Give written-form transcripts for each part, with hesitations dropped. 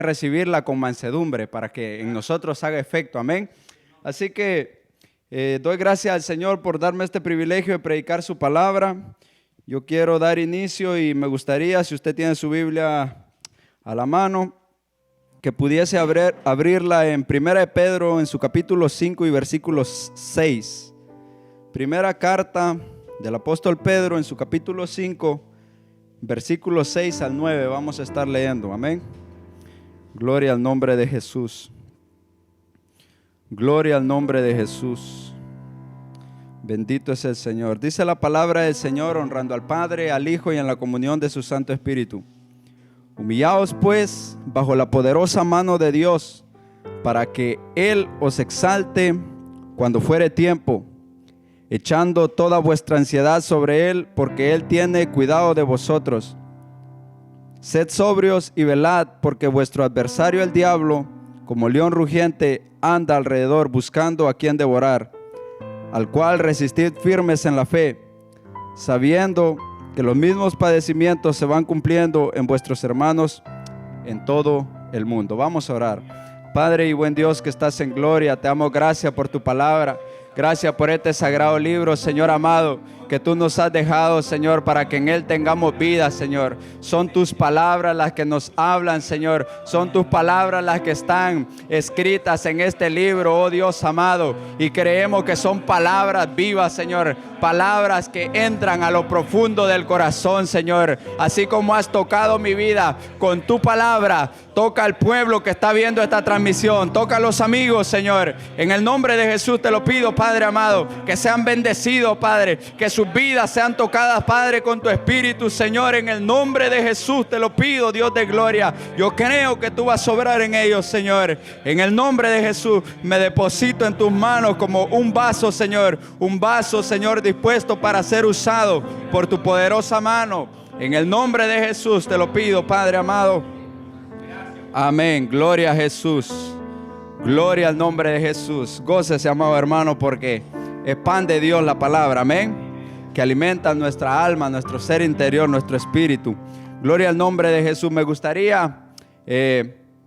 recibirla con mansedumbre para que en nosotros haga efecto. Amén. Así que doy gracias al Señor por darme este privilegio de predicar su palabra. Yo quiero dar inicio y me gustaría, si usted tiene su Biblia a la mano, que pudiese abrirla en 1 de Pedro, en su capítulo 5 y versículo 6. Primera carta del apóstol Pedro, en su capítulo 5, versículos 6 al 9, vamos a estar leyendo. Amén. Gloria al nombre de Jesús. Gloria al nombre de Jesús. Bendito es el Señor. Dice la palabra del Señor, honrando al Padre, al Hijo y en la comunión de su Santo Espíritu. Humillaos pues bajo la poderosa mano de Dios, para que Él os exalte cuando fuere tiempo, echando toda vuestra ansiedad sobre Él, porque Él tiene cuidado de vosotros. Sed sobrios y velad, porque vuestro adversario el diablo, como león rugiente, anda alrededor buscando a quien devorar, al cual resistid firmes en la fe, sabiendo que los mismos padecimientos se van cumpliendo en vuestros hermanos en todo el mundo. Vamos a orar. Padre y buen Dios que estás en gloria, te damos gracias por tu palabra. Gracias por este sagrado libro, Señor amado, que tú nos has dejado, Señor, para que en él tengamos vida, Señor. Son tus palabras las que nos hablan, Señor. Son tus palabras las que están escritas en este libro, oh Dios amado. Y creemos que son palabras vivas, Señor. Palabras que entran a lo profundo del corazón, Señor. Así como has tocado mi vida con tu palabra, toca al pueblo que está viendo esta transmisión. Toca a los amigos, Señor. En el nombre de Jesús te lo pido, Padre amado, que sean bendecidos, Padre, que sus vidas sean tocadas, Padre, con tu Espíritu, Señor. En el nombre de Jesús te lo pido, Dios de gloria. Yo creo que tú vas a obrar en ellos, Señor. En el nombre de Jesús me deposito en tus manos como un vaso, Señor. Un vaso, Señor, dispuesto para ser usado por tu poderosa mano. En el nombre de Jesús te lo pido, Padre amado. Amén. Gloria a Jesús. Gloria al nombre de Jesús. Gócese, amado hermano, porque es pan de Dios la palabra. Amén. Que alimenta nuestra alma, nuestro ser interior, nuestro espíritu. Gloria al nombre de Jesús. Me gustaría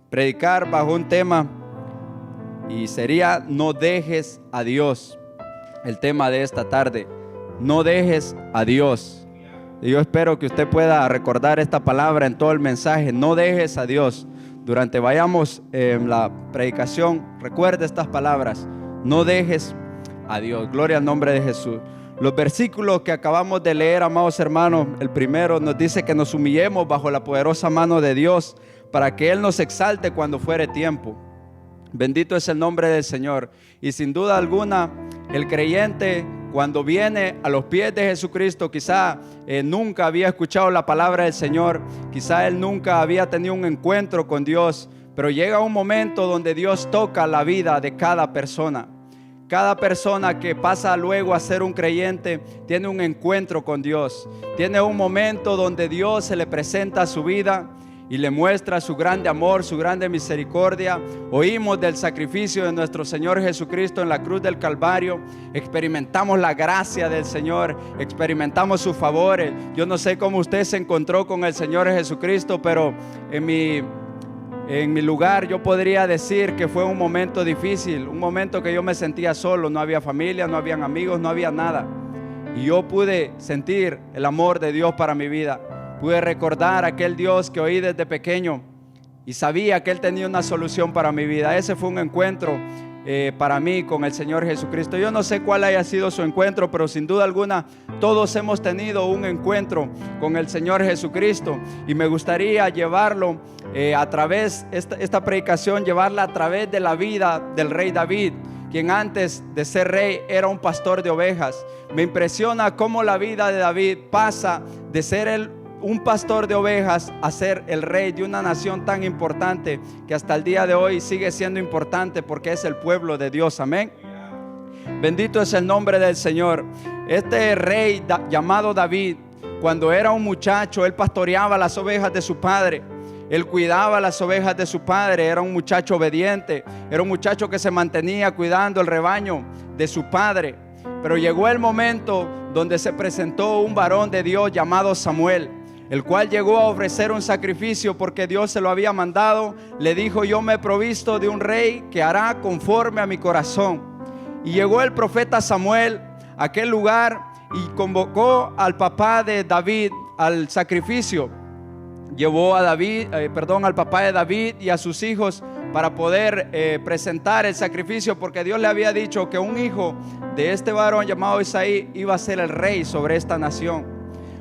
predicar bajo un tema y sería: no dejes a Dios. El tema de esta tarde: no dejes a Dios. Y yo espero que usted pueda recordar esta palabra en todo el mensaje. No dejes a Dios. Durante vayamos en la predicación, recuerde estas palabras: no dejes a Dios. Gloria al nombre de Jesús. Los versículos que acabamos de leer, amados hermanos, el primero nos dice que nos humillemos bajo la poderosa mano de Dios, para que Él nos exalte cuando fuere tiempo. Bendito es el nombre del Señor. Y sin duda alguna, el creyente, cuando viene a los pies de Jesucristo, quizá nunca había escuchado la palabra del Señor, quizá él nunca había tenido un encuentro con Dios, pero llega un momento donde Dios toca la vida de cada persona. Cada persona que pasa luego a ser un creyente tiene un encuentro con Dios, tiene un momento donde Dios se le presenta a su vida y le muestra su grande amor, su grande misericordia. Oímos del sacrificio de nuestro Señor Jesucristo en la cruz del Calvario. Experimentamos la gracia del Señor, experimentamos sus favores. Yo no sé cómo usted se encontró con el Señor Jesucristo, pero en mi lugar yo podría decir que fue un momento difícil, un momento que yo me sentía solo. No había familia, no habían amigos, no había nada. Y yo pude sentir el amor de Dios para mi vida. Pude recordar aquel Dios que oí desde pequeño y sabía que Él tenía una solución para mi vida. Ese fue un encuentro para mí con el Señor Jesucristo. Yo no sé cuál haya sido su encuentro, pero sin duda alguna todos hemos tenido un encuentro con el Señor Jesucristo. Y me gustaría llevarlo a través, esta predicación, llevarla a través de la vida del rey David, quien antes de ser rey era un pastor de ovejas. Me impresiona cómo la vida de David pasa de ser un pastor de ovejas a ser el rey de una nación tan importante, que hasta el día de hoy sigue siendo importante porque es el pueblo de Dios. Amén. Bendito es el nombre del Señor. Este rey llamado David, cuando era un muchacho, él pastoreaba las ovejas de su padre. Él cuidaba las ovejas de su padre. Era un muchacho obediente, era un muchacho que se mantenía cuidando el rebaño de su padre. Pero llegó el momento donde se presentó un varón de Dios llamado Samuel. el cual llegó a ofrecer un sacrificio porque Dios se lo había mandado, le dijo: yo me he provisto de un rey que hará conforme a mi corazón. Y llegó el profeta Samuel a aquel lugar y convocó al papá de David al sacrificio. Llevó a al papá de David y a sus hijos para poder presentar el sacrificio, porque Dios le había dicho que un hijo de este varón llamado Isaí iba a ser el rey sobre esta nación.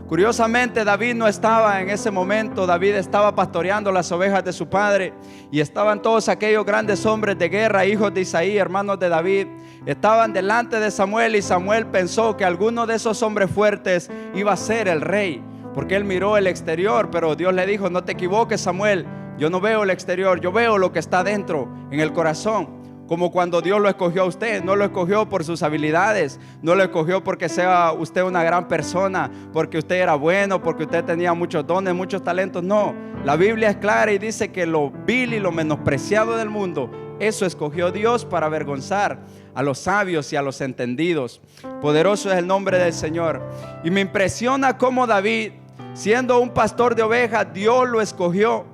Curiosamente, David no estaba en ese momento. David estaba pastoreando las ovejas de su padre, y estaban todos aquellos grandes hombres de guerra, hijos de Isaí, hermanos de David, estaban delante de Samuel, y Samuel pensó que alguno de esos hombres fuertes iba a ser el rey, porque él miró el exterior, pero Dios le dijo: no te equivoques, Samuel, yo no veo el exterior, yo veo lo que está dentro, en el corazón. Como cuando Dios lo escogió a usted, no lo escogió por sus habilidades, no lo escogió porque sea usted una gran persona, porque usted era bueno, porque usted tenía muchos dones, muchos talentos. No, la Biblia es clara y dice que lo vil y lo menospreciado del mundo, eso escogió Dios para avergonzar a los sabios y a los entendidos. Poderoso es el nombre del Señor. Y me impresiona cómo David, siendo un pastor de ovejas, Dios lo escogió.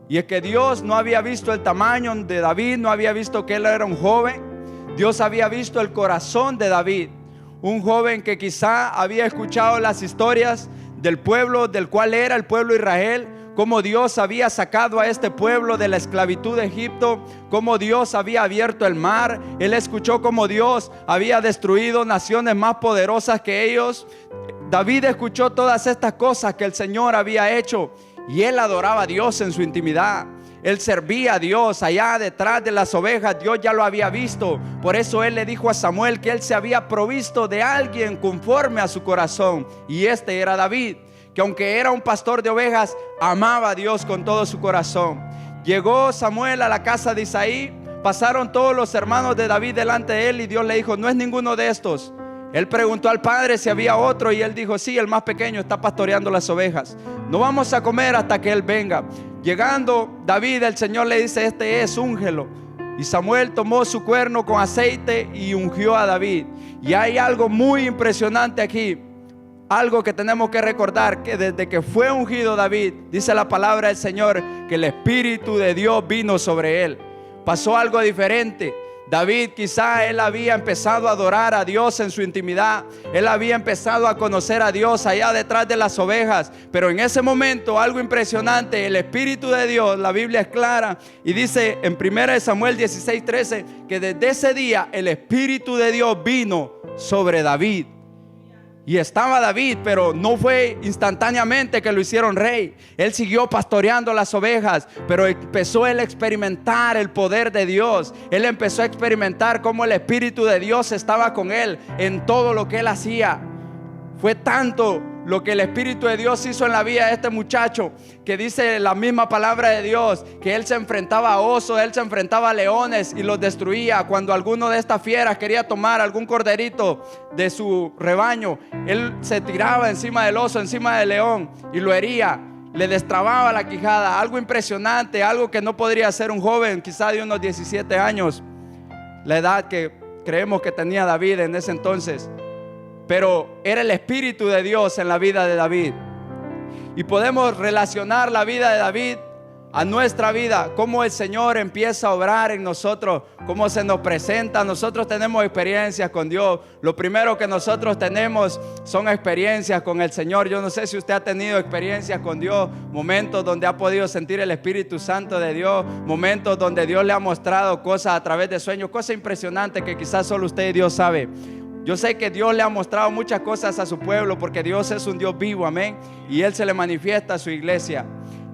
Y es que Dios no había visto el tamaño de David, no había visto que él era un joven. Dios había visto el corazón de David, un joven que quizá había escuchado las historias del pueblo del cual era el pueblo de Israel, cómo Dios había sacado a este pueblo de la esclavitud de Egipto, cómo Dios había abierto el mar. Él escuchó cómo Dios había destruido naciones más poderosas que ellos. David escuchó todas estas cosas que el Señor había hecho, y él adoraba a Dios en su intimidad. Él servía a Dios allá detrás de las ovejas. Dios ya lo había visto. Por eso él le dijo a Samuel que él se había provisto de alguien conforme a su corazón, y este era David, que aunque era un pastor de ovejas, amaba a Dios con todo su corazón. Llegó Samuel a la casa de Isaí. Pasaron todos los hermanos de David delante de él, y Dios le dijo: no es ninguno de estos. Él preguntó al padre si había otro, y él dijo: sí, el más pequeño está pastoreando las ovejas. No vamos a comer hasta que él venga. Llegando David, el Señor le dice: este es, úngelo. Y Samuel tomó su cuerno con aceite y ungió a David. Y hay algo muy impresionante aquí, algo que tenemos que recordar, que desde que fue ungido David, dice la palabra del Señor, que el Espíritu de Dios vino sobre él. Pasó algo diferente. David, quizá él había empezado a adorar a Dios en su intimidad. Él había empezado a conocer a Dios allá detrás de las ovejas. Pero en ese momento, algo impresionante, el Espíritu de Dios, la Biblia es clara y dice en 1 Samuel 16:13 que desde ese día el Espíritu de Dios vino sobre David. Y estaba David, pero no fue instantáneamente que lo hicieron rey. Él siguió pastoreando las ovejas, pero empezó él a experimentar el poder de Dios. Él empezó a experimentar cómo el Espíritu de Dios estaba con él en todo lo que él hacía. Fue tanto lo que el Espíritu de Dios hizo en la vida de este muchacho, que dice la misma palabra de Dios, que él se enfrentaba a osos, él se enfrentaba a leones y los destruía. Cuando alguno de estas fieras quería tomar algún corderito de su rebaño, él se tiraba encima del oso, encima del león, y lo hería, le destrababa la quijada. Algo impresionante, algo que no podría hacer un joven quizá de unos 17 años, la edad que creemos que tenía David en ese entonces. Pero era el Espíritu de Dios en la vida de David. Y podemos relacionar la vida de David a nuestra vida, cómo el Señor empieza a obrar en nosotros, cómo se nos presenta. Nosotros tenemos experiencias con Dios. Lo primero que nosotros tenemos son experiencias con el Señor. Yo no sé si usted ha tenido experiencias con Dios, momentos donde ha podido sentir el Espíritu Santo de Dios, momentos donde Dios le ha mostrado cosas a través de sueños, cosas impresionantes que quizás solo usted y Dios sabe. Yo sé que Dios le ha mostrado muchas cosas a su pueblo, porque Dios es un Dios vivo, amén. Y Él se le manifiesta a su iglesia.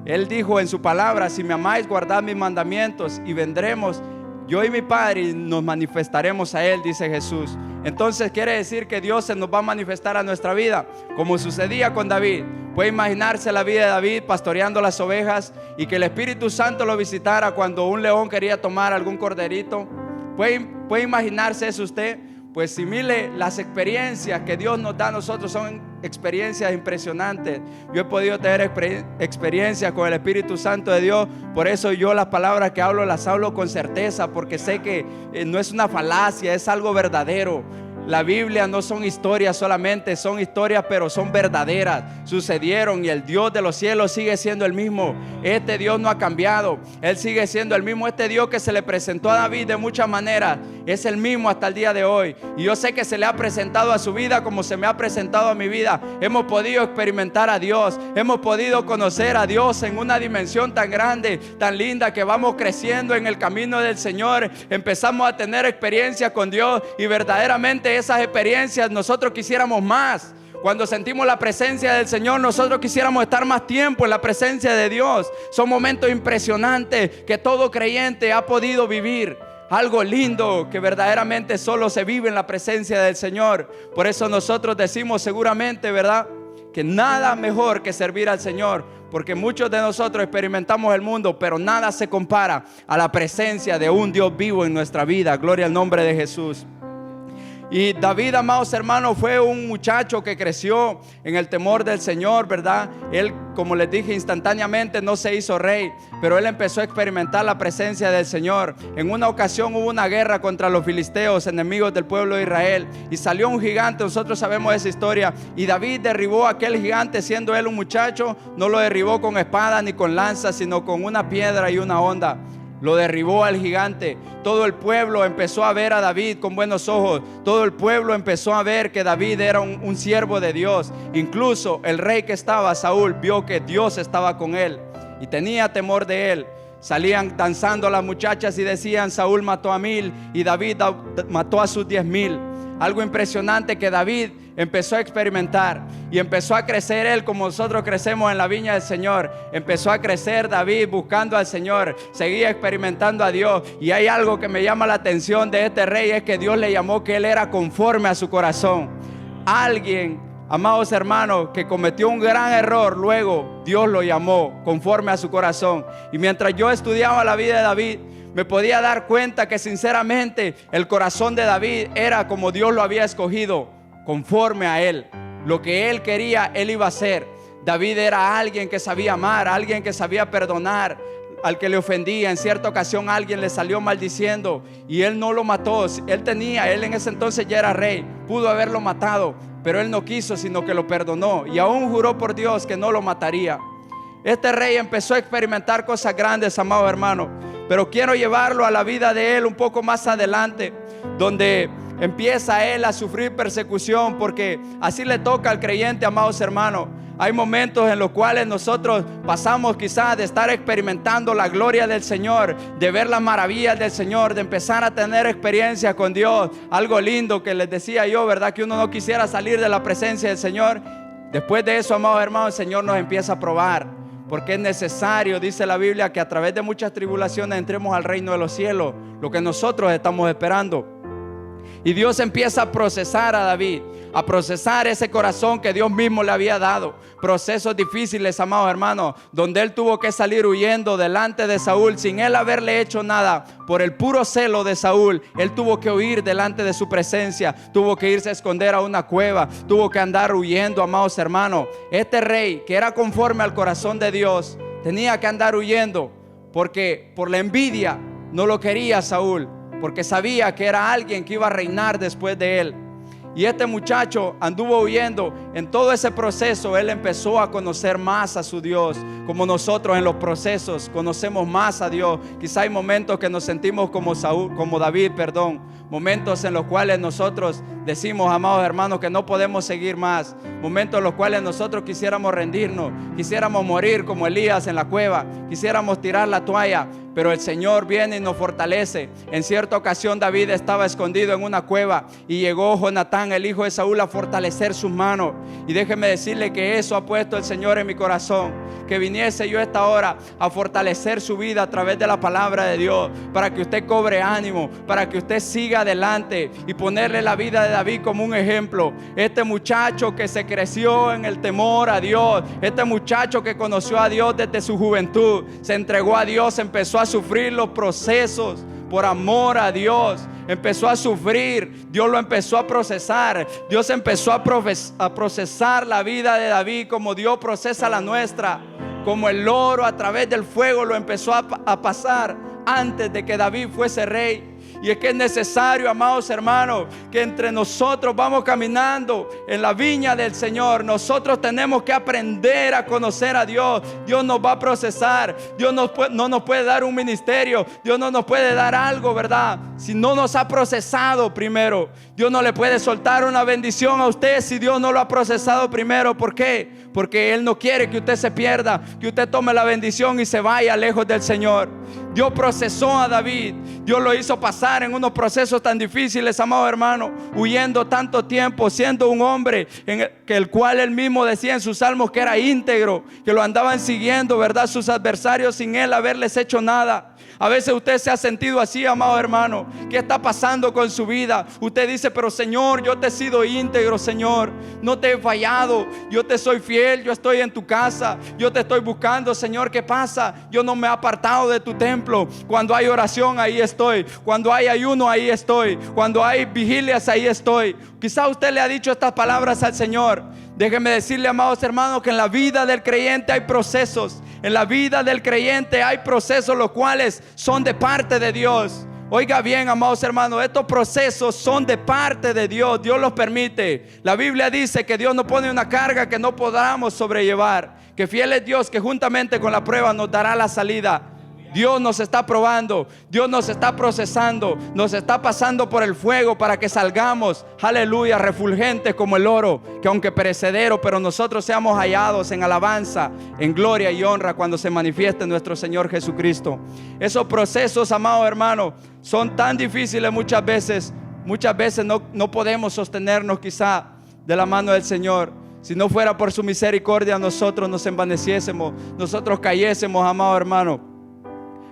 Él dijo en su palabra: si me amáis, guardad mis mandamientos, y vendremos yo y mi Padre y nos manifestaremos a Él, dice Jesús. Entonces quiere decir que Dios se nos va a manifestar a nuestra vida, como sucedía con David. Puede imaginarse la vida de David pastoreando las ovejas, y que el Espíritu Santo lo visitara cuando un león quería tomar algún corderito. ¿Puede imaginarse eso usted? Pues si mire, las experiencias que Dios nos da a nosotros son experiencias impresionantes. Yo he podido tener experiencias con el Espíritu Santo de Dios. Por eso yo las palabras que hablo las hablo con certeza, porque sé que no es una falacia, es algo verdadero. la Biblia no son historias solamente, son historias, pero son verdaderas, sucedieron, y el Dios de los cielos sigue siendo el mismo. Este Dios no ha cambiado, Él sigue siendo el mismo. Este Dios que se le presentó a David de muchas maneras es el mismo hasta el día de hoy, y yo sé que se le ha presentado a su vida como se me ha presentado a mi vida. Hemos podido experimentar a Dios, hemos podido conocer a Dios en una dimensión tan grande, tan linda, que vamos creciendo en el camino del Señor. Empezamos a tener experiencias con Dios, y verdaderamente esas experiencias nosotros quisiéramos más. Cuando sentimos la presencia del Señor, nosotros quisiéramos estar más tiempo en la presencia de Dios. Son momentos impresionantes que todo creyente ha podido vivir. Algo lindo que verdaderamente solo se vive en la presencia del Señor. Por eso nosotros decimos seguramente, ¿verdad?, que nada mejor que servir al Señor, porque muchos de nosotros experimentamos el mundo, pero nada se compara a la presencia de un Dios vivo en nuestra vida. Gloria al nombre de Jesús. Y David, amados hermanos, fue un muchacho que creció en el temor del Señor, ¿verdad? Él, como les dije, instantáneamente no se hizo rey, pero él empezó a experimentar la presencia del Señor. En una ocasión hubo una guerra contra los filisteos, enemigos del pueblo de Israel, y salió un gigante. Nosotros sabemos esa historia, y David derribó a aquel gigante siendo él un muchacho. No lo derribó con espada ni con lanza, sino con una piedra y una honda. Lo derribó al gigante. Todo el pueblo empezó a ver a David con buenos ojos. Todo el pueblo empezó a ver que David era un siervo de Dios. Incluso el rey que estaba, Saúl, vio que Dios estaba con él y tenía temor de él. Salían danzando las muchachas y decían: Saúl mató a 1000 y David mató a sus 10,000. Algo impresionante que David empezó a experimentar, y empezó a crecer él como nosotros crecemos en la viña del Señor. Empezó a crecer David buscando al Señor, seguía experimentando a Dios. Y hay algo que me llama la atención de este rey, es que Dios le llamó que él era conforme a su corazón. Alguien, amados hermanos, que cometió un gran error, luego Dios lo llamó conforme a su corazón. Y mientras yo estudiaba la vida de David, me podía dar cuenta que sinceramente el corazón de David era como Dios lo había escogido, conforme a él. Lo que él quería, él iba a hacer. David era alguien que sabía amar, alguien que sabía perdonar al que le ofendía. En cierta ocasión alguien le salió maldiciendo y él no lo mató. Él en ese entonces ya era rey, pudo haberlo matado, pero él no quiso, sino que lo perdonó, y aún juró por Dios que no lo mataría. Este rey empezó a experimentar cosas grandes, amado hermano, pero quiero llevarlo a la vida de él un poco más adelante, donde empieza él a sufrir persecución, porque así le toca al creyente, amados hermanos. Hay momentos en los cuales nosotros pasamos quizás de estar experimentando la gloria del Señor, de ver las maravillas del Señor, de empezar a tener experiencia con Dios. Algo lindo que les decía yo, ¿verdad? Que uno no quisiera salir de la presencia del Señor. Después de eso, amados hermanos, el Señor nos empieza a probar, porque es necesario, dice la Biblia, que a través de muchas tribulaciones entremos al reino de los cielos, lo que nosotros estamos esperando. Y Dios empieza a procesar a David, a procesar ese corazón que Dios mismo le había dado. Procesos difíciles, amados hermanos, donde él tuvo que salir huyendo delante de Saúl sin él haberle hecho nada. Por el puro celo de Saúl, él tuvo que huir delante de su presencia, tuvo que irse a esconder a una cueva, tuvo que andar huyendo, amados hermanos. Este rey, que era conforme al corazón de Dios, tenía que andar huyendo, porque por la envidia no lo quería Saúl, porque sabía que era alguien que iba a reinar después de él. Y este muchacho anduvo huyendo. En todo ese proceso él empezó a conocer más a su Dios, como nosotros en los procesos conocemos más a Dios. Quizá hay momentos que nos sentimos como David, momentos en los cuales nosotros decimos, amados hermanos, que no podemos seguir más, momentos en los cuales nosotros quisiéramos rendirnos, quisiéramos morir como Elías en la cueva, quisiéramos tirar la toalla. Pero el Señor viene y nos fortalece. En cierta ocasión David estaba escondido en una cueva y llegó Jonatán, el hijo de Saúl, a fortalecer sus manos. Y déjeme decirle que eso ha puesto el Señor en mi corazón, que viniese yo a esta hora a fortalecer su vida a través de la palabra de Dios, para que usted cobre ánimo, para que usted siga adelante y ponerle la vida de David como un ejemplo. Este muchacho que se creció en el temor a Dios, este muchacho que conoció a Dios desde su juventud, se entregó a Dios, empezó a sufrir los procesos por amor a Dios, empezó a sufrir, Dios lo empezó a procesar, Dios empezó a procesar la vida de David como Dios procesa la nuestra, como el oro a través del fuego lo empezó a pasar antes de que David fuese rey. Y es que es necesario, amados hermanos, que entre nosotros vamos caminando en la viña del Señor. Nosotros tenemos que aprender a conocer a Dios. Dios nos va a procesar. Dios no nos puede dar un ministerio. Dios no nos puede dar algo, ¿verdad? Si no nos ha procesado primero. Dios no le puede soltar una bendición a usted si Dios no lo ha procesado primero. ¿Por qué? Porque Él no quiere que usted se pierda, que usted tome la bendición y se vaya lejos del Señor. Dios procesó a David. Dios lo hizo pasar en unos procesos tan difíciles, amado hermano, huyendo tanto tiempo, siendo un hombre el cual él mismo decía en sus salmos que era íntegro, que lo andaban siguiendo, ¿verdad?, sus adversarios sin él haberles hecho nada. A veces usted se ha sentido así, amado hermano. ¿Qué está pasando con su vida? Usted dice, pero Señor, yo te he sido íntegro, Señor. No te he fallado. Yo te soy fiel. Yo estoy en tu casa. Yo te estoy buscando, Señor. ¿Qué pasa? Yo no me he apartado de tu templo. Cuando hay oración, ahí estoy. Cuando hay ayuno, ahí estoy. Cuando hay vigilias, ahí estoy. Quizá usted le ha dicho estas palabras al Señor. Déjeme decirle, amados hermanos, que en la vida del creyente hay procesos. En la vida del creyente hay procesos los cuales son de parte de Dios. Oiga bien, amados hermanos, estos procesos son de parte de Dios. Dios los permite. La Biblia dice que Dios nos pone una carga que no podamos sobrellevar. Que fiel es Dios, que juntamente con la prueba nos dará la salida. Dios nos está probando, Dios nos está procesando, nos está pasando por el fuego para que salgamos, aleluya, refulgentes como el oro, que aunque perecedero, pero nosotros seamos hallados en alabanza, en gloria y honra cuando se manifieste nuestro Señor Jesucristo. Esos procesos, amado hermano, son tan difíciles muchas veces no podemos sostenernos quizá de la mano del Señor. Si no fuera por su misericordia, nosotros nos envaneciésemos, nosotros cayésemos, amado hermano.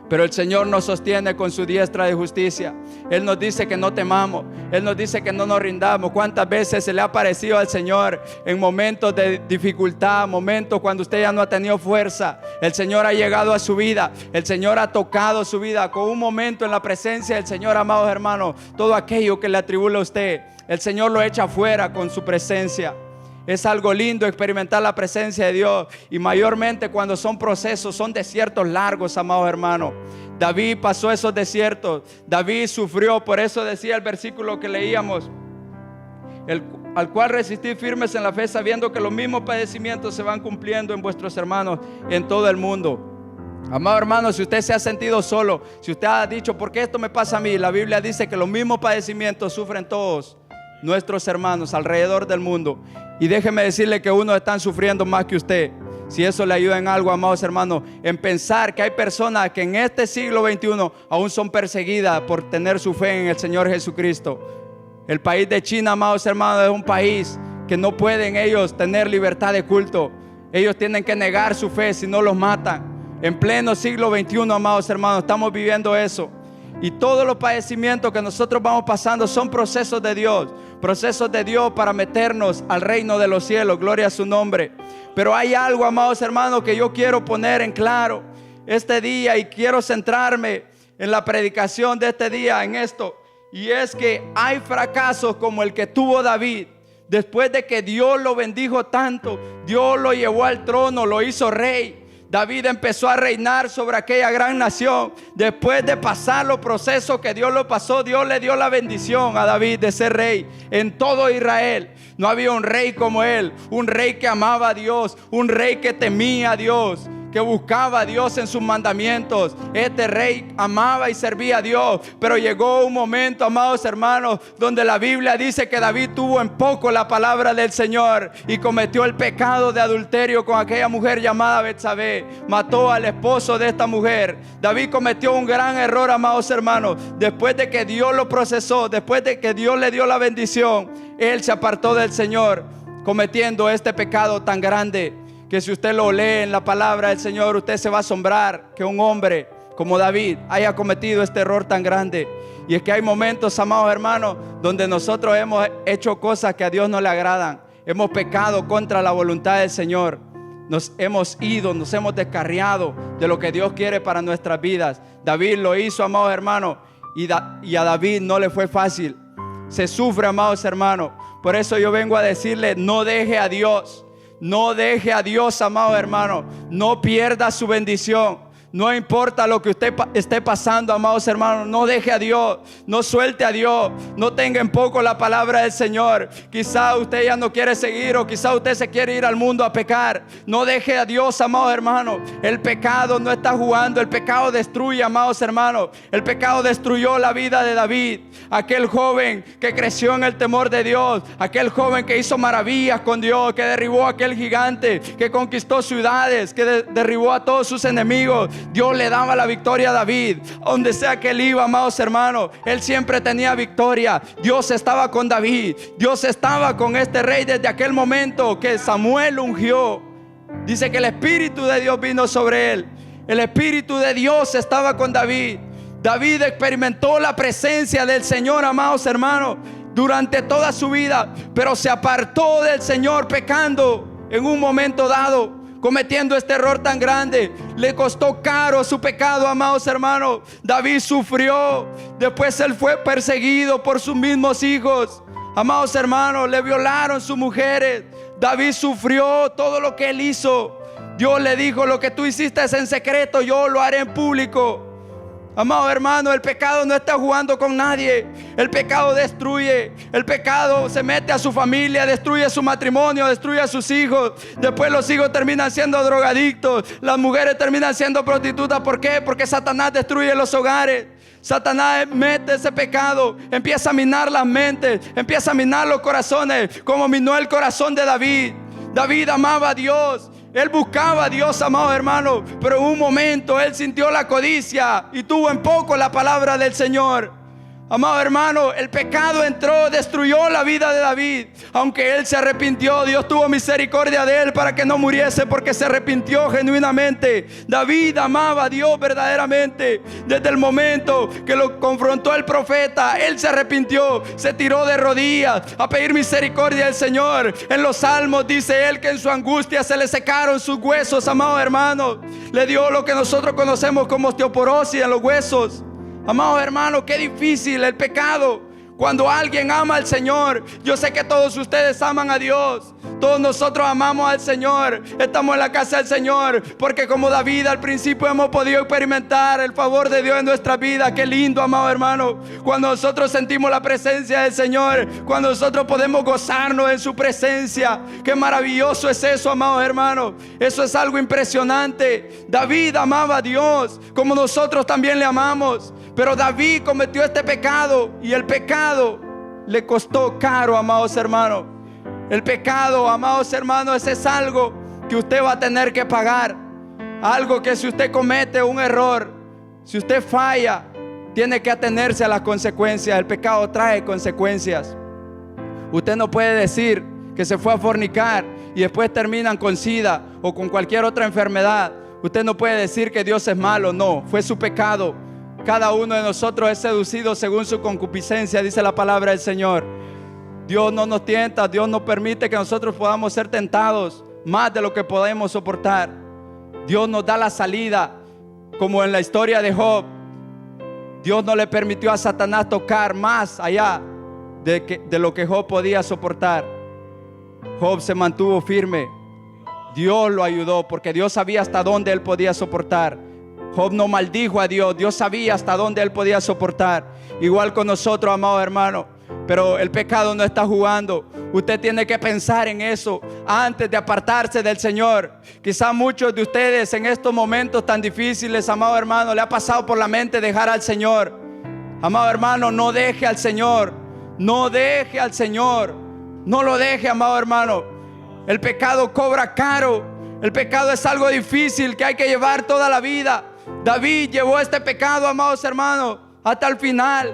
Pero el Señor nos sostiene con su diestra de justicia. Él nos dice que no temamos. Él nos dice que no nos rindamos. ¿Cuántas veces se le ha parecido al Señor en momentos de dificultad, momentos cuando usted ya no ha tenido fuerza? El Señor ha llegado a su vida. El Señor ha tocado su vida con un momento en la presencia del Señor, amados hermanos. Todo aquello que le atribula a usted, el Señor lo echa fuera con su presencia. Es algo lindo experimentar la presencia de Dios. Y mayormente cuando son procesos, son desiertos largos, amados hermanos. David pasó esos desiertos. David sufrió. Por eso decía el versículo que leíamos: al cual resistid firmes en la fe, sabiendo que los mismos padecimientos se van cumpliendo en vuestros hermanos en todo el mundo. Amado hermano, si usted se ha sentido solo, si usted ha dicho, ¿por qué esto me pasa a mí? La Biblia dice que los mismos padecimientos sufren todos nuestros hermanos alrededor del mundo. Y déjeme decirle que unos están sufriendo más que usted. Si eso le ayuda en algo, amados hermanos, en pensar que hay personas que en este siglo XXI aún son perseguidas por tener su fe en el Señor Jesucristo. El país de China, amados hermanos, es un país que no pueden ellos tener libertad de culto. Ellos tienen que negar su fe, si no los matan. En pleno siglo XXI, amados hermanos, estamos viviendo eso. Y todos los padecimientos que nosotros vamos pasando son procesos de Dios para meternos al reino de los cielos. Gloria a su nombre. Pero hay algo, amados hermanos, que yo quiero poner en claro este día, y quiero centrarme en la predicación de este día en esto. Y es que hay fracasos como el que tuvo David. Después de que Dios lo bendijo tanto, Dios lo llevó al trono, lo hizo rey. David empezó a reinar sobre aquella gran nación. Después de pasar los procesos que Dios lo pasó, Dios le dio la bendición a David de ser rey en todo Israel. No había un rey como él, un rey que amaba a Dios, un rey que temía a Dios, que buscaba a Dios en sus mandamientos. Este rey amaba y servía a Dios. Pero llegó un momento, amados hermanos, donde la Biblia dice que David tuvo en poco la palabra del Señor y cometió el pecado de adulterio con aquella mujer llamada Betsabé. Mató al esposo de esta mujer. David cometió un gran error, amados hermanos. Después de que Dios lo procesó, después de que Dios le dio la bendición, él se apartó del Señor, cometiendo este pecado tan grande, que si usted lo lee en la palabra del Señor, usted se va a asombrar que un hombre como David haya cometido este error tan grande. Y es que hay momentos, amados hermanos, donde nosotros hemos hecho cosas que a Dios no le agradan. Hemos pecado contra la voluntad del Señor. Nos hemos ido, nos hemos descarriado de lo que Dios quiere para nuestras vidas. David lo hizo, amados hermanos, y a David no le fue fácil. Se sufre, amados hermanos. Por eso yo vengo a decirle, no deje a Dios. No deje a Dios, amado hermano. No pierda su bendición. No importa lo que usted esté pasando, amados hermanos, no deje a Dios, no suelte a Dios, no tenga en poco la palabra del Señor. Quizá usted ya no quiere seguir, o quizá usted se quiere ir al mundo a pecar. No deje a Dios, amados hermanos. El pecado no está jugando, el pecado destruye, amados hermanos. El pecado destruyó la vida de David, aquel joven que creció en el temor de Dios, aquel joven que hizo maravillas con Dios, que derribó a aquel gigante, que conquistó ciudades, que derribó a todos sus enemigos. Dios le daba la victoria a David, donde sea que él iba, amados hermanos, él siempre tenía victoria. Dios estaba con David, Dios estaba con este rey desde aquel momento que Samuel ungió. Dice que el Espíritu de Dios vino sobre él. El Espíritu de Dios estaba con David. David experimentó la presencia del Señor, amados hermanos, durante toda su vida, pero se apartó del Señor pecando en un momento dado, cometiendo este error tan grande. Le costó caro su pecado, amados hermanos. David sufrió. Después él fue perseguido por sus mismos hijos. Amados hermanos, le violaron sus mujeres. David sufrió todo lo que él hizo. Dios le dijo: lo que tú hiciste es en secreto, yo lo haré en público. Amado hermano, el pecado no está jugando con nadie. El pecado destruye. El pecado se mete a su familia, destruye su matrimonio, destruye a sus hijos. Después los hijos terminan siendo drogadictos, las mujeres terminan siendo prostitutas. ¿Por qué? Porque Satanás destruye los hogares. Satanás mete ese pecado, empieza a minar las mentes, empieza a minar los corazones, como minó el corazón de David. David amaba a Dios. Él buscaba a Dios, amado hermano, pero en un momento él sintió la codicia y tuvo en poco la palabra del Señor. Amado hermano, el pecado entró, destruyó la vida de David. Aunque él se arrepintió, Dios tuvo misericordia de él para que no muriese, porque se arrepintió genuinamente. David amaba a Dios verdaderamente. Desde el momento que lo confrontó el profeta, él se arrepintió, se tiró de rodillas a pedir misericordia del Señor. En los salmos dice él que en su angustia se le secaron sus huesos, amado hermano. Le dio lo que nosotros conocemos como osteoporosis en los huesos. Amados hermanos, qué difícil el pecado. Cuando alguien ama al Señor, yo sé que todos ustedes aman a Dios. Todos nosotros amamos al Señor. Estamos en la casa del Señor, porque como David al principio hemos podido experimentar el favor de Dios en nuestra vida. Qué lindo, amado hermano, cuando nosotros sentimos la presencia del Señor, cuando nosotros podemos gozarnos en su presencia. Qué maravilloso es eso, amados hermanos. Eso es algo impresionante. David amaba a Dios como nosotros también le amamos. Pero David cometió este pecado, y el pecado le costó caro, amados hermanos. El pecado, amados hermanos, es algo que usted va a tener que pagar. Algo que si usted comete un error, si usted falla, tiene que atenerse a las consecuencias. El pecado trae consecuencias. Usted no puede decir que se fue a fornicar y después terminan con SIDA o con cualquier otra enfermedad. Usted no puede decir que Dios es malo. No, fue su pecado. Cada uno de nosotros es seducido según su concupiscencia, dice la palabra del Señor. Dios no nos tienta, Dios no permite que nosotros podamos ser tentados más de lo que podemos soportar. Dios nos da la salida, como en la historia de Job. Dios no le permitió a Satanás tocar más allá de lo que Job podía soportar. Job se mantuvo firme. Dios lo ayudó, porque Dios sabía hasta dónde él podía soportar. Job no maldijo a Dios. Dios sabía hasta dónde él podía soportar. Igual con nosotros, amado hermano. Pero el pecado no está jugando. Usted tiene que pensar en eso antes de apartarse del Señor. Quizá muchos de ustedes en estos momentos tan difíciles, amado hermano, le ha pasado por la mente dejar al Señor. Amado hermano, no deje al Señor. No deje al Señor. No lo deje, amado hermano. El pecado cobra caro. El pecado es algo difícil que hay que llevar toda la vida. David llevó este pecado, amados hermanos, hasta el final.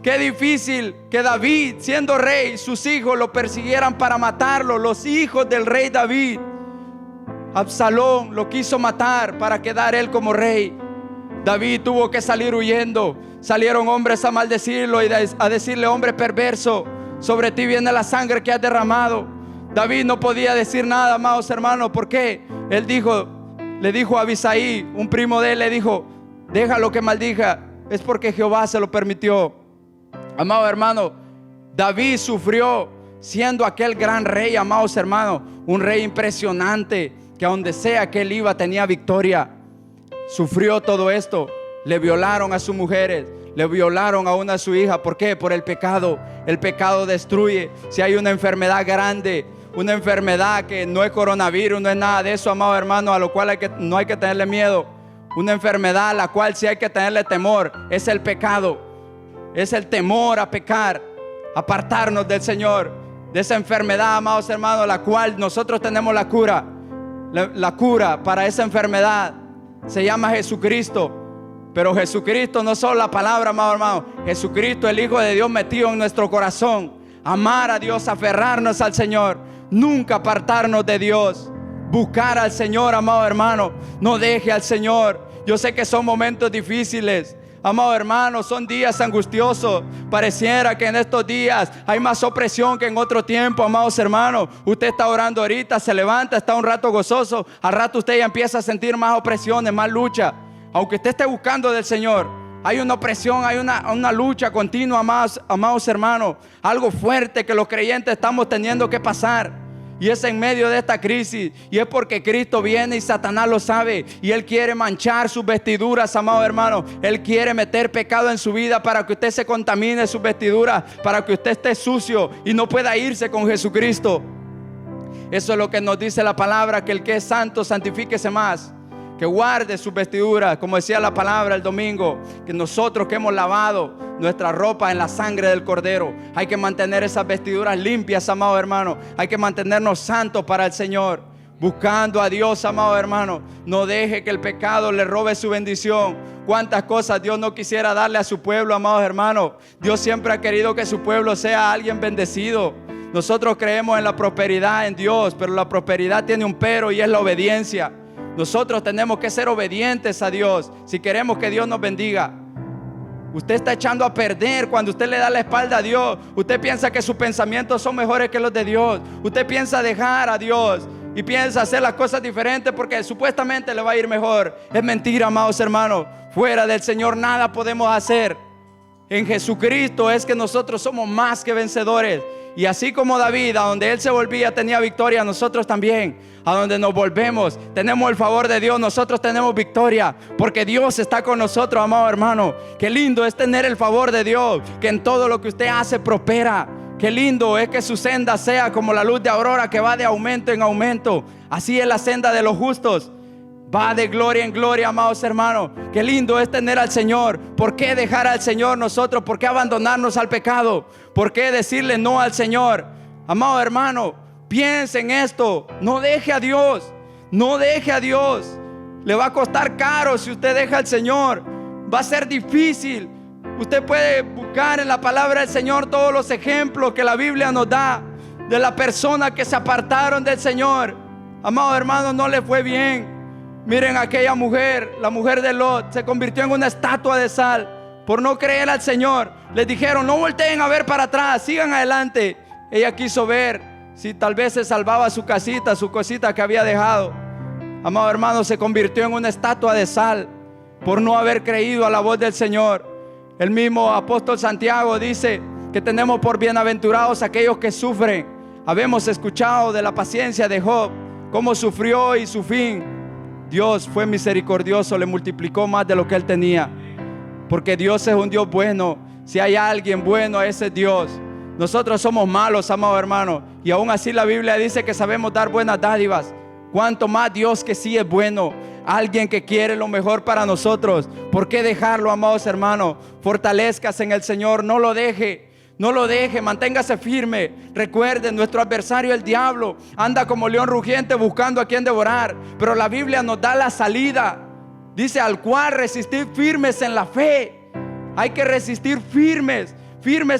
Qué difícil que David, siendo rey, sus hijos lo persiguieran para matarlo. Los hijos del rey David. Absalón lo quiso matar para quedar él como rey. David tuvo que salir huyendo. Salieron hombres a maldecirlo y a decirle: hombre perverso, sobre ti viene la sangre que has derramado. David no podía decir nada, amados hermanos. ¿Por qué? Él le dijo a Abisai, un primo de él, le dijo: déjalo que maldiga, es porque Jehová se lo permitió. Amado hermano, David sufrió siendo aquel gran rey, amados hermanos, un rey impresionante, que a donde sea que él iba tenía victoria. sufrió todo esto. Le violaron a sus mujeres, le violaron a una de sus hijas. ¿Por qué? Por el pecado. El pecado destruye. Si hay una enfermedad grande, una enfermedad que no es coronavirus, no es nada de eso, amado hermano, a lo cual no hay que tenerle miedo. Una enfermedad a la cual sí hay que tenerle temor, es el pecado. Es el temor a pecar, apartarnos del Señor, de esa enfermedad, amados hermanos, la cual nosotros tenemos la cura. La cura para esa enfermedad se llama Jesucristo. Pero Jesucristo no solo la palabra, amado hermano. Jesucristo, el Hijo de Dios metido en nuestro corazón. Amar a Dios, aferrarnos al Señor, nunca apartarnos de Dios. Buscar al Señor, amado hermano. No deje al Señor. Yo sé que son momentos difíciles, amado hermano, son días angustiosos. Pareciera que en estos días hay más opresión que en otro tiempo, amados hermanos. Usted está orando ahorita, se levanta, está un rato gozoso. Al rato usted ya empieza a sentir más opresiones, más lucha. Aunque usted esté buscando del Señor, hay una opresión, hay una lucha continua, amados hermanos. Algo fuerte que los creyentes estamos teniendo que pasar. Y es en medio de esta crisis. Y es porque Cristo viene y Satanás lo sabe. Y Él quiere manchar sus vestiduras, amado hermano. Él quiere meter pecado en su vida para que usted se contamine sus vestiduras, para que usted esté sucio y no pueda irse con Jesucristo. Eso es lo que nos dice la palabra, que el que es santo, santifíquese más. Que guarde sus vestiduras, como decía la palabra el domingo, que nosotros que hemos lavado nuestra ropa en la sangre del Cordero, hay que mantener esas vestiduras limpias, amado hermano. Hay que mantenernos santos para el Señor, buscando a Dios, amado hermano. No deje que el pecado le robe su bendición. Cuántas cosas Dios no quisiera darle a su pueblo, amados hermanos. Dios siempre ha querido que su pueblo sea alguien bendecido. Nosotros creemos en la prosperidad en Dios, pero la prosperidad tiene un pero, y es la obediencia. Nosotros tenemos que ser obedientes a Dios si queremos que Dios nos bendiga. Usted está echando a perder cuando usted le da la espalda a Dios. Usted piensa que sus pensamientos son mejores que los de Dios. Usted piensa dejar a Dios y piensa hacer las cosas diferentes porque supuestamente le va a ir mejor. Es mentira, amados hermanos. Fuera del Señor nada podemos hacer. En Jesucristo es que nosotros somos más que vencedores. Y así como David, a donde él se volvía, tenía victoria, nosotros también, a donde nos volvemos, tenemos el favor de Dios, nosotros tenemos victoria, porque Dios está con nosotros, amado hermano. Qué lindo es tener el favor de Dios, que en todo lo que usted hace prospera. Qué lindo es que su senda sea como la luz de aurora, que va de aumento en aumento. Así es la senda de los justos, va de gloria en gloria, amados hermanos. Qué lindo es tener al Señor. ¿Por qué dejar al Señor nosotros? ¿Por qué abandonarnos al pecado? ¿Por qué decirle no al Señor? Amado hermano, piense en esto. No deje a Dios. No deje a Dios. Le va a costar caro si usted deja al Señor. Va a ser difícil. Usted puede buscar en la palabra del Señor todos los ejemplos que la Biblia nos da de las personas que se apartaron del Señor. Amado hermano, no le fue bien. Miren aquella mujer, la mujer de Lot, se convirtió en una estatua de sal por no creer al Señor. Les dijeron, no volteen a ver para atrás, sigan adelante. Ella quiso ver si tal vez se salvaba su casita, su cosita que había dejado. Amado hermano, se convirtió en una estatua de sal por no haber creído a la voz del Señor. El mismo apóstol Santiago dice que tenemos por bienaventurados aquellos que sufren. Habemos escuchado de la paciencia de Job, cómo sufrió y su fin. Dios fue misericordioso, le multiplicó más de lo que él tenía. Porque Dios es un Dios bueno. Si hay alguien bueno, ese es Dios. Nosotros somos malos, amado hermano, y aún así la Biblia dice que sabemos dar buenas dádivas. Cuanto más Dios, que sí es bueno, alguien que quiere lo mejor para nosotros. ¿Por qué dejarlo, amados hermanos? Fortalezcas en el Señor, no lo deje. No lo deje, manténgase firme. Recuerden, nuestro adversario, el diablo, anda como león rugiente buscando a quien devorar. Pero la Biblia nos da la salida. Dice, al cual resistir firmes en la fe. Hay que resistir firmes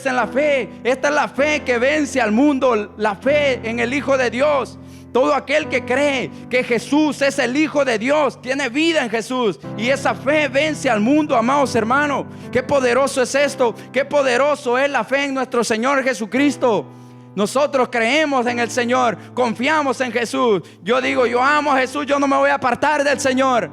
en la fe. Esta es la fe que vence al mundo, la fe en el Hijo de Dios. Todo aquel que cree que Jesús es el Hijo de Dios, tiene vida en Jesús. Y esa fe vence al mundo, amados hermanos. Qué poderoso es esto. Qué poderoso es la fe en nuestro Señor Jesucristo. Nosotros creemos en el Señor, confiamos en Jesús. Yo digo, yo amo a Jesús, yo no me voy a apartar del Señor.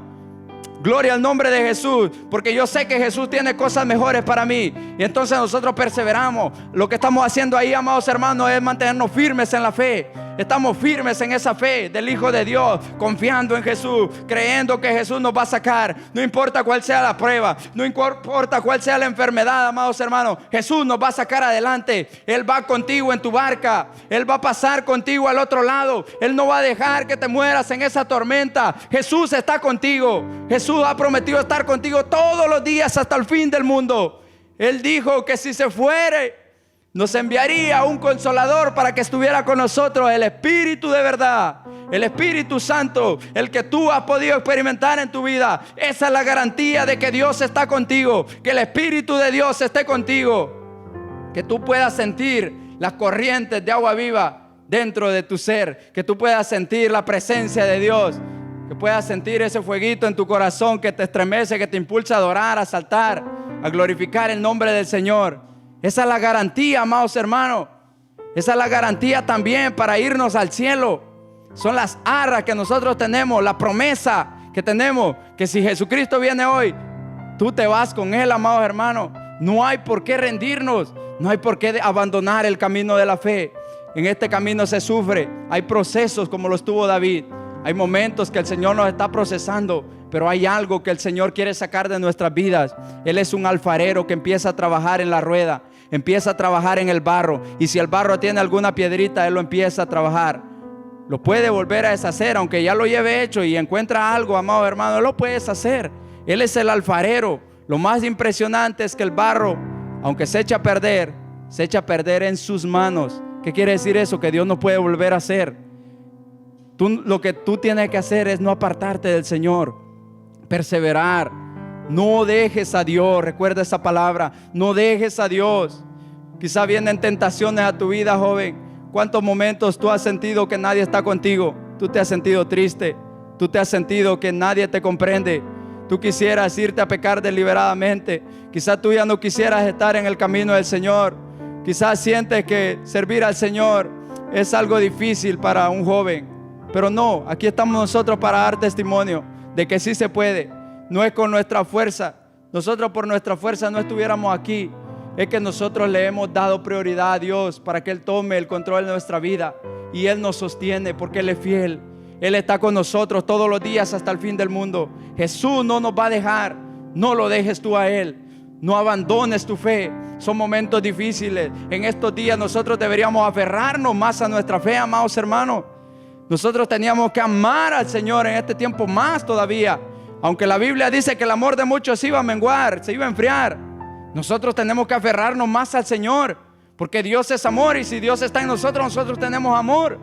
Gloria al nombre de Jesús, porque yo sé que Jesús tiene cosas mejores para mí. Y entonces nosotros perseveramos. Lo que estamos haciendo ahí, amados hermanos, es mantenernos firmes en la fe. Estamos firmes en esa fe del Hijo de Dios, confiando en Jesús, creyendo que Jesús nos va a sacar. No importa cuál sea la prueba, no importa cuál sea la enfermedad, amados hermanos, Jesús nos va a sacar adelante. Él va contigo en tu barca, Él va a pasar contigo al otro lado. Él no va a dejar que te mueras en esa tormenta. Jesús está contigo. Jesús ha prometido estar contigo todos los días hasta el fin del mundo. Él dijo que si se fuere, nos enviaría un consolador para que estuviera con nosotros, el Espíritu de verdad, el Espíritu Santo, el que tú has podido experimentar en tu vida. Esa es la garantía de que Dios está contigo, que el Espíritu de Dios esté contigo, que tú puedas sentir las corrientes de agua viva dentro de tu ser, que tú puedas sentir la presencia de Dios, que puedas sentir ese fueguito en tu corazón que te estremece, que te impulsa a adorar, a saltar, a glorificar el nombre del Señor. Esa es la garantía, amados hermanos. Esa es la garantía también para irnos al cielo. Son las arras que nosotros tenemos, la promesa que tenemos, que si Jesucristo viene hoy, tú te vas con Él, amados hermanos. No hay por qué rendirnos, no hay por qué abandonar el camino de la fe. En este camino se sufre, hay procesos como los tuvo David. Hay momentos que el Señor nos está procesando, pero hay algo que el Señor quiere sacar de nuestras vidas. Él es un alfarero que empieza a trabajar en la rueda, empieza a trabajar en el barro, y si el barro tiene alguna piedrita, Él lo empieza a trabajar. Lo puede volver a deshacer, aunque ya lo lleve hecho y encuentra algo, amado hermano, lo puedes hacer. Él es el alfarero. Lo más impresionante es que el barro, aunque se echa a perder en sus manos. ¿Qué quiere decir eso? Que Dios no puede volver a hacer. Lo que tú tienes que hacer es no apartarte del Señor, perseverar. No dejes a Dios, recuerda esa palabra, no dejes a Dios. Quizá vienen tentaciones a tu vida, joven. ¿Cuántos momentos tú has sentido que nadie está contigo? Tú te has sentido triste, tú te has sentido que nadie te comprende. Tú quisieras irte a pecar deliberadamente. Quizá tú ya no quisieras estar en el camino del Señor. Quizás sientes que servir al Señor es algo difícil para un joven. Pero no, aquí estamos nosotros para dar testimonio de que sí se puede. No es con nuestra fuerza. Nosotros por nuestra fuerza no estuviéramos aquí. Es que nosotros le hemos dado prioridad a Dios para que Él tome el control de nuestra vida. Y Él nos sostiene porque Él es fiel. Él está con nosotros todos los días hasta el fin del mundo. Jesús no nos va a dejar. No lo dejes tú a Él. No abandones tu fe. Son momentos difíciles. En estos días nosotros deberíamos aferrarnos más a nuestra fe, amados hermanos. Nosotros teníamos que amar al Señor en este tiempo más todavía. Aunque la Biblia dice que el amor de muchos se iba a menguar, se iba a enfriar. Nosotros tenemos que aferrarnos más al Señor, porque Dios es amor, y si Dios está en nosotros, nosotros tenemos amor.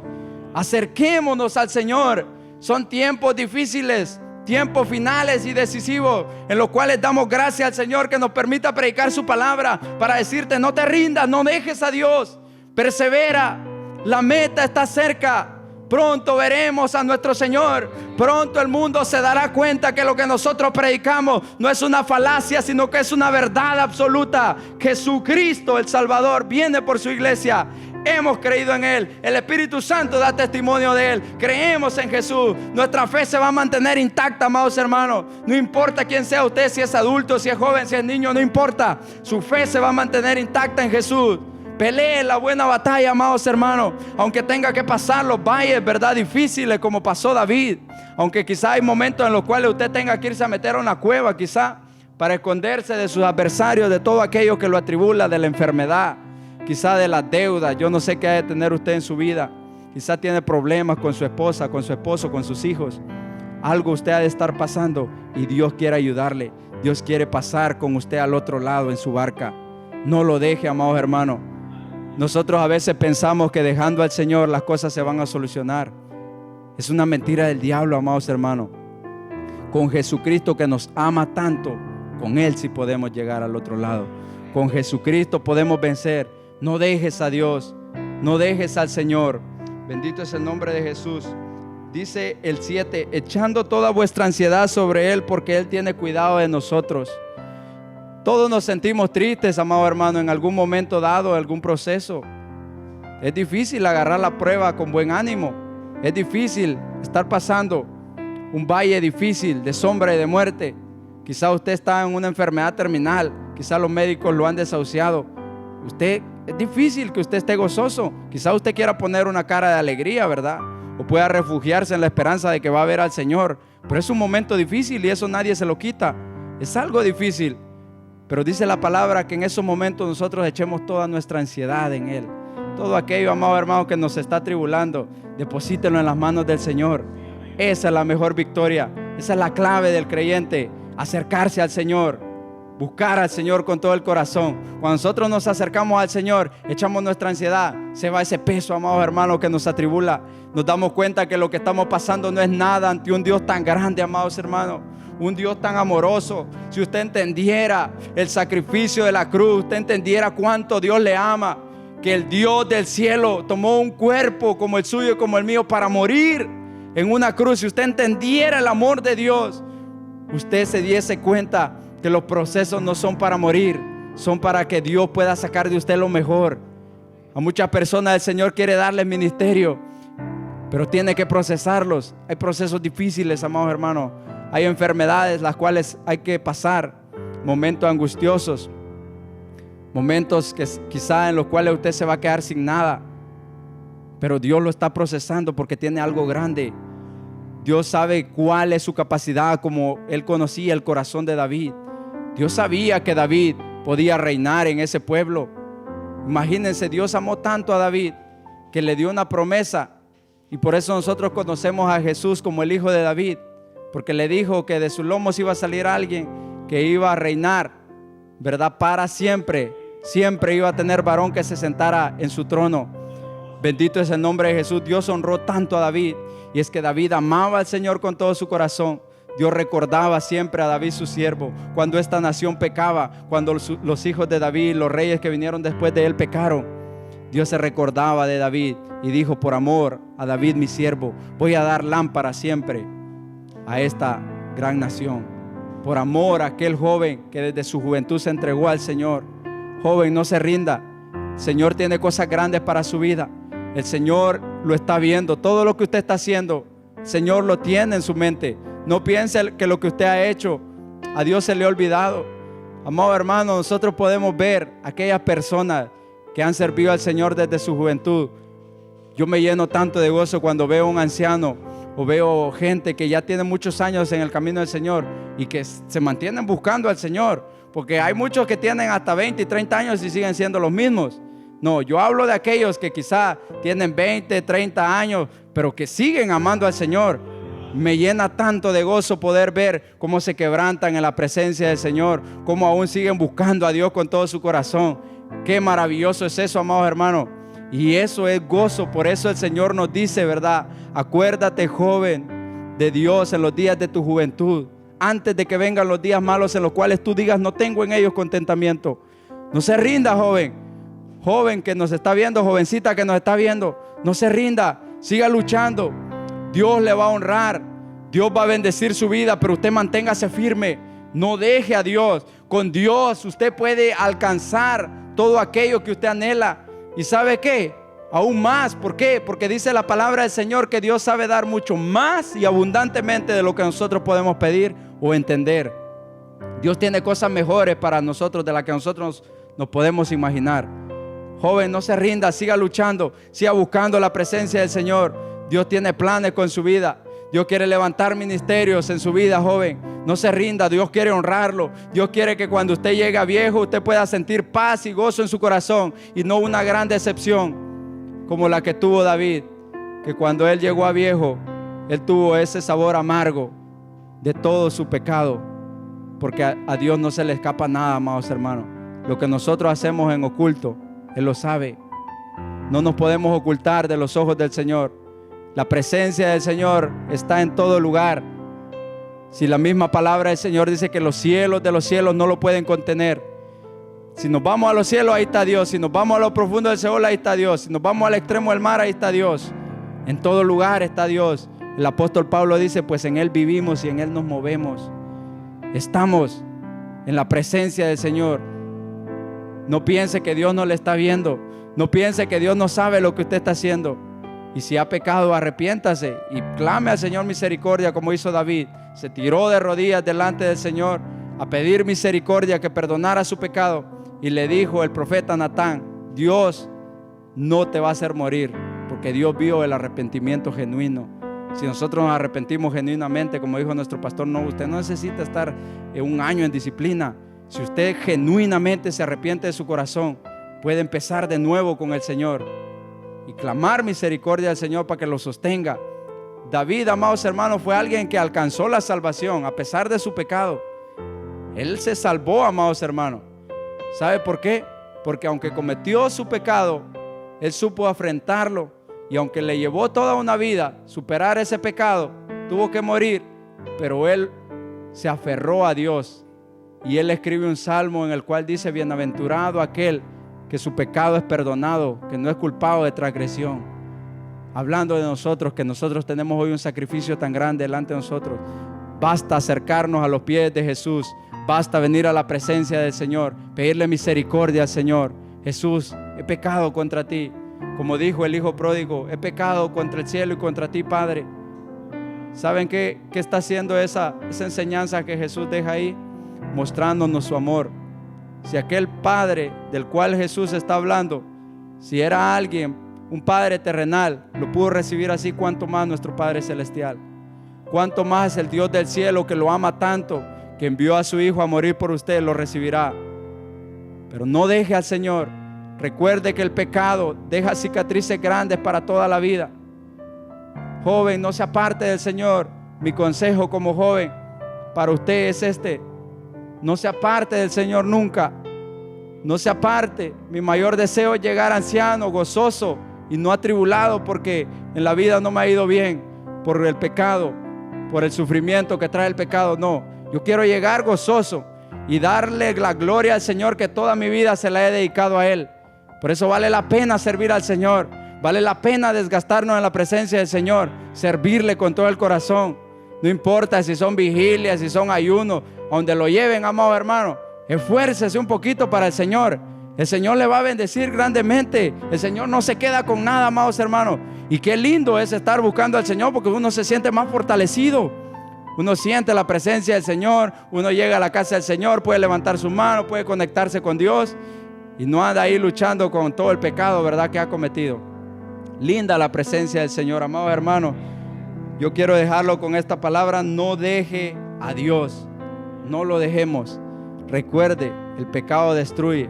Acerquémonos al Señor. Son tiempos difíciles, tiempos finales y decisivos, en los cuales damos gracias al Señor que nos permita predicar su palabra, para decirte: no te rindas, no dejes a Dios, persevera, la meta está cerca. Pronto veremos a nuestro Señor. Pronto el mundo se dará cuenta que lo que nosotros predicamos no es una falacia, sino que es una verdad absoluta. Jesucristo el Salvador viene por su iglesia. Hemos creído en Él. El Espíritu Santo da testimonio de Él. Creemos en Jesús. Nuestra fe se va a mantener intacta, amados hermanos. No importa quién sea usted, si es adulto, si es joven, si es niño, no importa. Su fe se va a mantener intacta en Jesús. Pelee la buena batalla, amados hermanos. Aunque tenga que pasar los valles, ¿verdad?, difíciles, como pasó David. Aunque quizá hay momentos en los cuales usted tenga que irse a meter a una cueva, quizá para esconderse de sus adversarios, de todo aquello que lo atribula, de la enfermedad, quizá de las deudas. Yo no sé qué ha de tener usted en su vida. Quizá tiene problemas con su esposa, con su esposo, con sus hijos. Algo usted ha de estar pasando y Dios quiere ayudarle. Dios quiere pasar con usted al otro lado en su barca. No lo deje, amados hermanos. Nosotros a veces pensamos que dejando al Señor las cosas se van a solucionar. Es una mentira del diablo, amados hermanos. Con Jesucristo, que nos ama tanto, con Él sí podemos llegar al otro lado. Con Jesucristo podemos vencer. No dejes a Dios, no dejes al Señor. Bendito es el nombre de Jesús. Dice el 7: echando toda vuestra ansiedad sobre Él, porque Él tiene cuidado de nosotros. Todos nos sentimos tristes, amado hermano, en algún momento dado, en algún proceso. Es difícil agarrar la prueba con buen ánimo. Es difícil estar pasando un valle difícil de sombra y de muerte. Quizá usted está en una enfermedad terminal. Quizá los médicos lo han desahuciado. Usted es difícil que usted esté gozoso. Quizá usted quiera poner una cara de alegría, ¿verdad? O pueda refugiarse en la esperanza de que va a ver al Señor. Pero es un momento difícil y eso nadie se lo quita. Es algo difícil. Pero dice la palabra que en esos momentos nosotros echemos toda nuestra ansiedad en Él. Todo aquello, amado hermano, que nos está tribulando, deposítelo en las manos del Señor. Esa es la mejor victoria. Esa es la clave del creyente. Acercarse al Señor. Buscar al Señor con todo el corazón. Cuando nosotros nos acercamos al Señor, echamos nuestra ansiedad, se va ese peso, amados hermanos, que nos atribula. Nos damos cuenta que lo que estamos pasando no es nada ante un Dios tan grande, amados hermanos. Un Dios tan amoroso. Si usted entendiera el sacrificio de la cruz, usted entendiera cuánto Dios le ama, que el Dios del cielo tomó un cuerpo como el suyo y como el mío para morir en una cruz. Si usted entendiera el amor de Dios, usted se diese cuenta que los procesos no son para morir, son para que Dios pueda sacar de usted lo mejor. A muchas personas el Señor quiere darles ministerio, pero tiene que procesarlos. Hay procesos difíciles, amados hermanos. Hay enfermedades las cuales hay que pasar, momentos angustiosos, momentos que quizá en los cuales usted se va a quedar sin nada, pero Dios lo está procesando porque tiene algo grande. Dios sabe cuál es su capacidad, como Él conocía el corazón de David. Dios sabía que David podía reinar en ese pueblo. Imagínense, Dios amó tanto a David que le dio una promesa, y por eso nosotros conocemos a Jesús como el hijo de David, porque le dijo que de sus lomos iba a salir alguien que iba a reinar, ¿verdad? Para siempre, siempre iba a tener varón que se sentara en su trono. Bendito es el nombre de Jesús. Dios honró tanto a David, y es que David amaba al Señor con todo su corazón. Dios recordaba siempre a David su siervo cuando esta nación pecaba, cuando los hijos de David, los reyes que vinieron después de él, pecaron. Dios se recordaba de David y dijo: por amor a David mi siervo, voy a dar lámpara siempre a esta gran nación. Por amor a aquel joven que desde su juventud se entregó al Señor. Joven, no se rinda. El Señor tiene cosas grandes para su vida. El Señor lo está viendo. Todo lo que usted está haciendo, el Señor lo tiene en su mente. No piense que lo que usted ha hecho a Dios se le ha olvidado. Amado hermano, nosotros podemos ver aquellas personas que han servido al Señor desde su juventud. Yo me lleno tanto de gozo cuando veo a un anciano o veo gente que ya tiene muchos años en el camino del Señor y que se mantienen buscando al Señor, porque hay muchos que tienen hasta 20 y 30 años y siguen siendo los mismos. No, yo hablo de aquellos que quizá tienen 20, 30 años, pero que siguen amando al Señor. Me llena tanto de gozo poder ver cómo se quebrantan en la presencia del Señor, cómo aún siguen buscando a Dios con todo su corazón. Qué maravilloso es eso, amados hermanos. Y eso es gozo. Por eso el Señor nos dice, ¿verdad? Acuérdate, joven, de Dios en los días de tu juventud, antes de que vengan los días malos en los cuales tú digas: no tengo en ellos contentamiento. No se rinda, joven. Joven que nos está viendo, jovencita que nos está viendo, no se rinda, siga luchando. Dios le va a honrar, Dios va a bendecir su vida, pero usted manténgase firme. No deje a Dios. Con Dios usted puede alcanzar todo aquello que usted anhela. ¿Y sabe qué? Aún más. ¿Por qué? Porque dice la palabra del Señor que Dios sabe dar mucho más y abundantemente de lo que nosotros podemos pedir o entender. Dios tiene cosas mejores para nosotros de las que nosotros nos podemos imaginar. Joven, no se rinda, siga luchando, siga buscando la presencia del Señor. Dios tiene planes con su vida. Dios quiere levantar ministerios en su vida, joven. No se rinda, Dios quiere honrarlo. Dios quiere que cuando usted llegue a viejo, usted pueda sentir paz y gozo en su corazón, y no una gran decepción como la que tuvo David, que cuando él llegó a viejo, él tuvo ese sabor amargo de todo su pecado, porque a Dios no se le escapa nada, amados hermanos. Lo que nosotros hacemos en oculto, Él lo sabe. No nos podemos ocultar de los ojos del Señor. La presencia del Señor está en todo lugar. Si la misma palabra del Señor dice que los cielos de los cielos no lo pueden contener. Si nos vamos a los cielos, ahí está Dios. Si nos vamos a lo profundo del Seol, ahí está Dios. Si nos vamos al extremo del mar, ahí está Dios. En todo lugar está Dios. El apóstol Pablo dice: pues en Él vivimos y en Él nos movemos. Estamos en la presencia del Señor. No piense que Dios no le está viendo. No piense que Dios no sabe lo que usted está haciendo. Y si ha pecado, arrepiéntase y clame al Señor misericordia, como hizo David. Se tiró de rodillas delante del Señor a pedir misericordia, que perdonara su pecado. Y le dijo el profeta Natán: Dios no te va a hacer morir, porque Dios vio el arrepentimiento genuino. Si nosotros nos arrepentimos genuinamente, como dijo nuestro pastor, no, usted no necesita estar un año en disciplina. Si usted genuinamente se arrepiente de su corazón, puede empezar de nuevo con el Señor y clamar misericordia al Señor para que lo sostenga. David, amados hermanos, fue alguien que alcanzó la salvación a pesar de su pecado. Él se salvó, amados hermanos. ¿Sabe por qué? Porque aunque cometió su pecado, él supo afrontarlo. Y aunque le llevó toda una vida superar ese pecado, tuvo que morir, pero él se aferró a Dios. Y él escribe un salmo en el cual dice: bienaventurado aquel que su pecado es perdonado, que no es culpado de transgresión. Hablando de nosotros, que nosotros tenemos hoy un sacrificio tan grande delante de nosotros. Basta acercarnos a los pies de Jesús. Basta venir a la presencia del Señor, pedirle misericordia al Señor. Jesús, he pecado contra ti. Como dijo el hijo pródigo, he pecado contra el cielo y contra ti, Padre. ¿Saben qué está haciendo esa enseñanza que Jesús deja ahí? Mostrándonos su amor. Si aquel Padre del cual Jesús está hablando, si era alguien, un Padre terrenal, lo pudo recibir así, ¿cuánto más nuestro Padre celestial? ¿Cuánto más el Dios del cielo, que lo ama tanto, que envió a su Hijo a morir por usted, lo recibirá? Pero no deje al Señor. Recuerde que el pecado deja cicatrices grandes para toda la vida. Joven, no se aparte del Señor. Mi consejo como joven para usted es este: no se aparte del Señor nunca. No se aparte. Mi mayor deseo es llegar anciano, gozoso y no atribulado, porque en la vida no me ha ido bien por el pecado, por el sufrimiento que trae el pecado. No, yo quiero llegar gozoso y darle la gloria al Señor, que toda mi vida se la he dedicado a Él. Por eso vale la pena servir al Señor. Vale la pena desgastarnos en la presencia del Señor, servirle con todo el corazón. No importa si son vigilias, si son ayunos, a donde lo lleven, amado hermano, esfuércese un poquito para el Señor. El Señor le va a bendecir grandemente. El Señor no se queda con nada, amados hermanos. Y qué lindo es estar buscando al Señor, porque uno se siente más fortalecido. Uno siente la presencia del Señor. Uno llega a la casa del Señor, puede levantar su mano, puede conectarse con Dios y no anda ahí luchando con todo el pecado, ¿verdad?, que ha cometido. Linda la presencia del Señor, amados hermanos. Yo quiero dejarlo con esta palabra: no deje a Dios. No lo dejemos. Recuerde, el pecado destruye.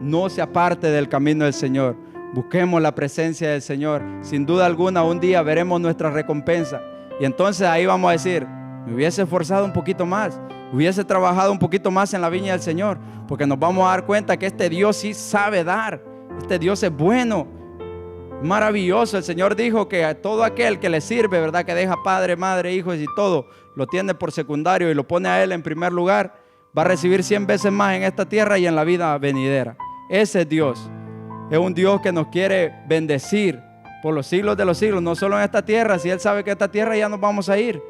No se aparte del camino del Señor. Busquemos la presencia del Señor. Sin duda alguna, un día veremos nuestra recompensa. Y entonces ahí vamos a decir: me hubiese esforzado un poquito más, hubiese trabajado un poquito más en la viña del Señor, porque nos vamos a dar cuenta que este Dios sí sabe dar. Este Dios es bueno, maravilloso. El Señor dijo que a todo aquel que le sirve, ¿verdad?, que deja padre, madre, hijos y todo, lo tiene por secundario y lo pone a Él en primer lugar, va a recibir 100 veces más en esta tierra y en la vida venidera. Ese es Dios. Es un Dios que nos quiere bendecir por los siglos de los siglos, no solo en esta tierra. Si Él sabe que esta tierra ya nos vamos a ir,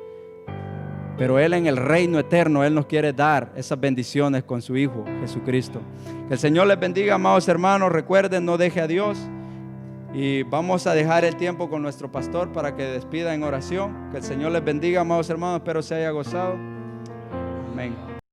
pero Él en el reino eterno, Él nos quiere dar esas bendiciones con su Hijo Jesucristo. Que el Señor les bendiga, amados hermanos. Recuerden, no deje a Dios. Y vamos a dejar el tiempo con nuestro pastor para que despida en oración. Que el Señor les bendiga, amados hermanos. Espero se haya gozado. Amén.